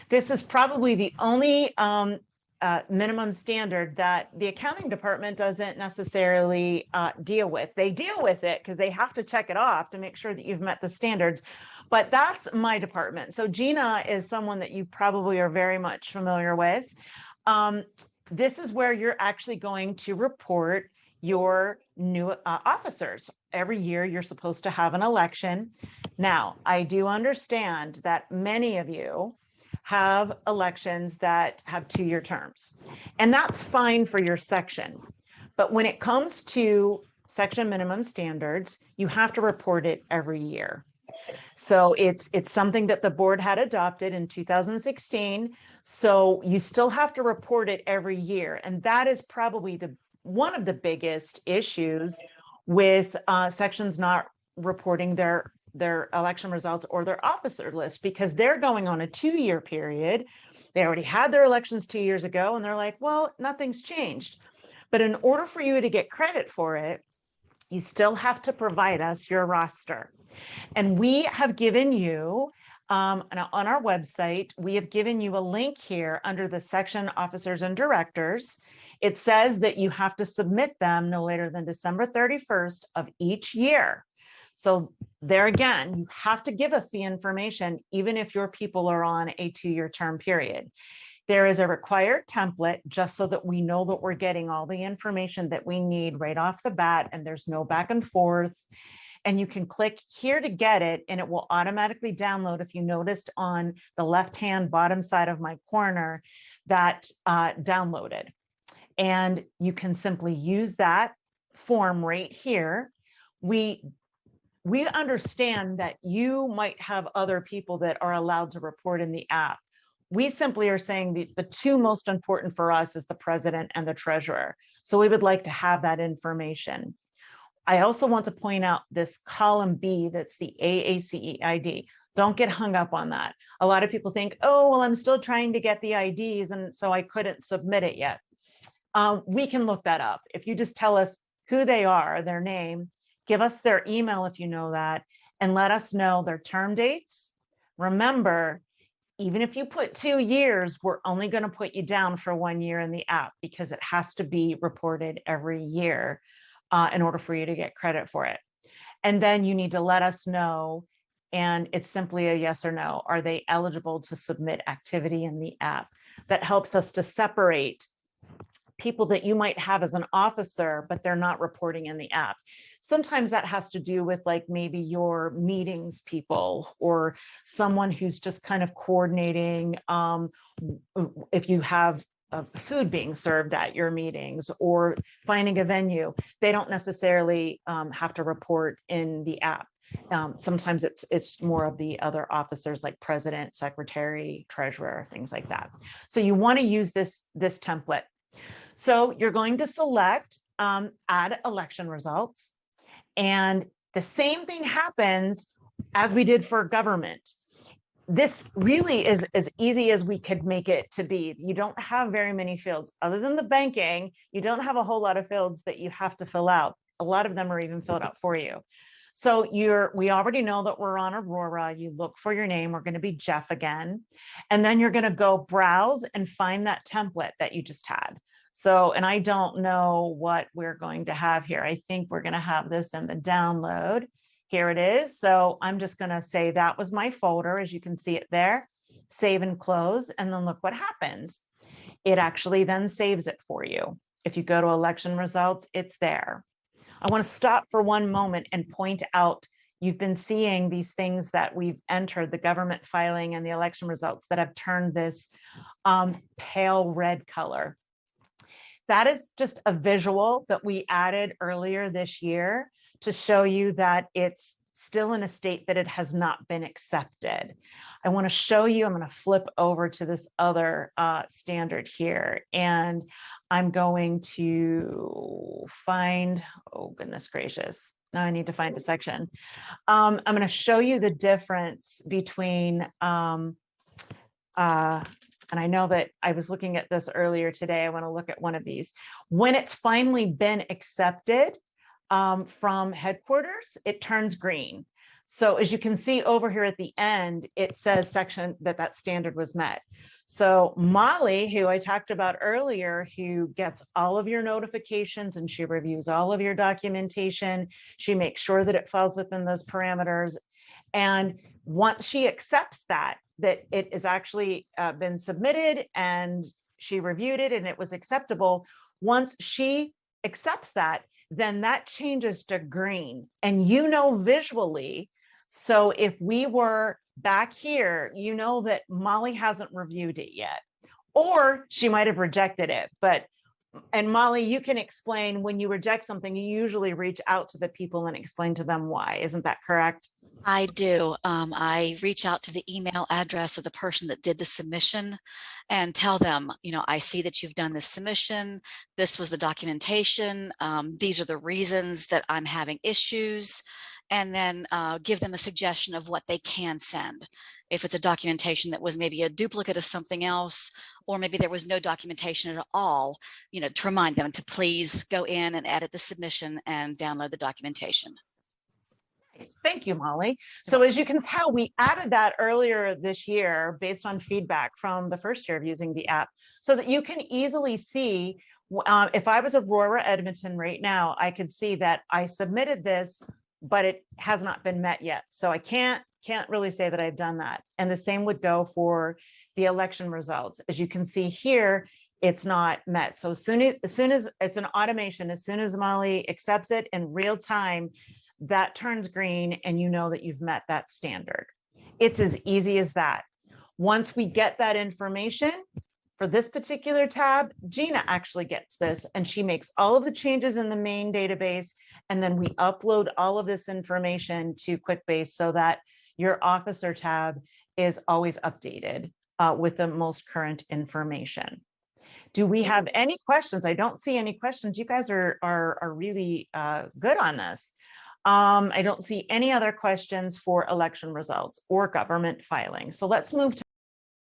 This is probably the only minimum standard that the accounting department doesn't necessarily deal with. They deal with it because they have to check it off to make sure that you've met the standards. But that's my department. So Gina is someone that you probably are very much familiar with. This is where you're actually going to report your new officers. Every year you're supposed to have an election. Now, I do understand that many of you have elections that have 2-year terms, and that's fine for your section. But when it comes to section minimum standards, you have to report it every year. So it's something that the board had adopted in 2016. So you still have to report it every year. And that is probably one of the biggest issues with sections not reporting their election results or their officer list, because they're going on a 2-year period. They already had their elections 2 years ago, and they're like, well, nothing's changed. But in order for you to get credit for it, you still have to provide us your roster. And we have given you, on our website, we have given you a link here under the section officers and directors. It says that you have to submit them no later than December 31st of each year. So there again, you have to give us the information, even if your people are on a 2-year term period. There is a required template just so that we know that we're getting all the information that we need right off the bat, and there's no back and forth. And you can click here to get it, and it will automatically download. If you noticed on the left-hand bottom side of my corner, that downloaded. And you can simply use that form right here. We understand that you might have other people that are allowed to report in the app. We simply are saying the two most important for us is the president and the treasurer. So we would like to have that information. I also want to point out this column B, that's the AACE ID. Don't get hung up on that. A lot of people think, oh, well, I'm still trying to get the IDs, and so I couldn't submit it yet. We can look that up. If you just tell us who they are, their name, give us their email if you know that, and let us know their term dates. Remember, even if you put 2 years, we're only going to put you down for 1 year in the app, because it has to be reported every year in order for you to get credit for it. And then you need to let us know, and it's simply a yes or no. Are they eligible to submit activity in the app? That helps us to separate people that you might have as an officer, but they're not reporting in the app. Sometimes that has to do with like maybe your meetings people, or someone who's just kind of coordinating if you have food being served at your meetings or finding a venue. They don't necessarily have to report in the app. Sometimes it's more of the other officers like president, secretary, treasurer, things like that. So you want to use this template. So you're going to select add election results. And the same thing happens as we did for government. This really is as easy as we could make it to be. You don't have very many fields. Other than the banking, you don't have a whole lot of fields that you have to fill out. A lot of them are even filled out for you. So we already know that we're on Aurora. You look for your name. We're going to be Jeff again. And then you're going to go browse and find that template that you just had. So, and I don't know what we're going to have here. I think we're going to have this in the download. Here it is. So I'm just going to say that was my folder, as you can see it there. Save and close, and then look what happens. It actually then saves it for you. If you go to election results, it's there. I want to stop for one moment and point out, you've been seeing these things that we've entered, the government filing and the election results, that have turned this pale red color. That is just a visual that we added earlier this year to show you that it's still in a state that it has not been accepted. I want to show you, I'm going to flip over to this other standard here, and I'm going to find, oh goodness gracious, now I need to find a section. I'm going to show you the difference between, and I know that I was looking at this earlier today. I want to look at one of these. When it's finally been accepted, from headquarters, it turns green. So as you can see over here at the end, it says section that standard was met. So Molly, who I talked about earlier, who gets all of your notifications and she reviews all of your documentation, she makes sure that it falls within those parameters. And once she accepts that it is actually been submitted and she reviewed it and it was acceptable, once she accepts that, then that changes to green. And you know visually, so if we were back here, you know that Molly hasn't reviewed it yet, or she might have rejected it. And Molly, you can explain when you reject something, you usually reach out to the people and explain to them why. Isn't that correct? I do. I reach out to the email address of the person that did the submission and tell them, you know, I see that you've done this submission. This was the documentation. These are the reasons that I'm having issues. And then give them a suggestion of what they can send. If it's a documentation that was maybe a duplicate of something else, or maybe there was no documentation at all, you know, to remind them to please go in and edit the submission and download the documentation. Thank you, Molly. So as you can tell, we added that earlier this year based on feedback from the first year of using the app so that you can easily see, if I was Aurora Edmonton right now, I could see that I submitted this, but it has not been met yet. So I can't really say that I've done that. And the same would go for the election results. As you can see here, it's not met. So as soon as it's an automation, as soon as Molly accepts it in real time, that turns green and you know that you've met that standard. It's as easy as that. Once we get that information for this particular tab, Gina actually gets this and she makes all of the changes in the main database. And then we upload all of this information to QuickBase so that your officer tab is always updated with the most current information. Do we have any questions? I don't see any questions. You guys are really good on this. I don't see any other questions for election results or government filing. So let's move to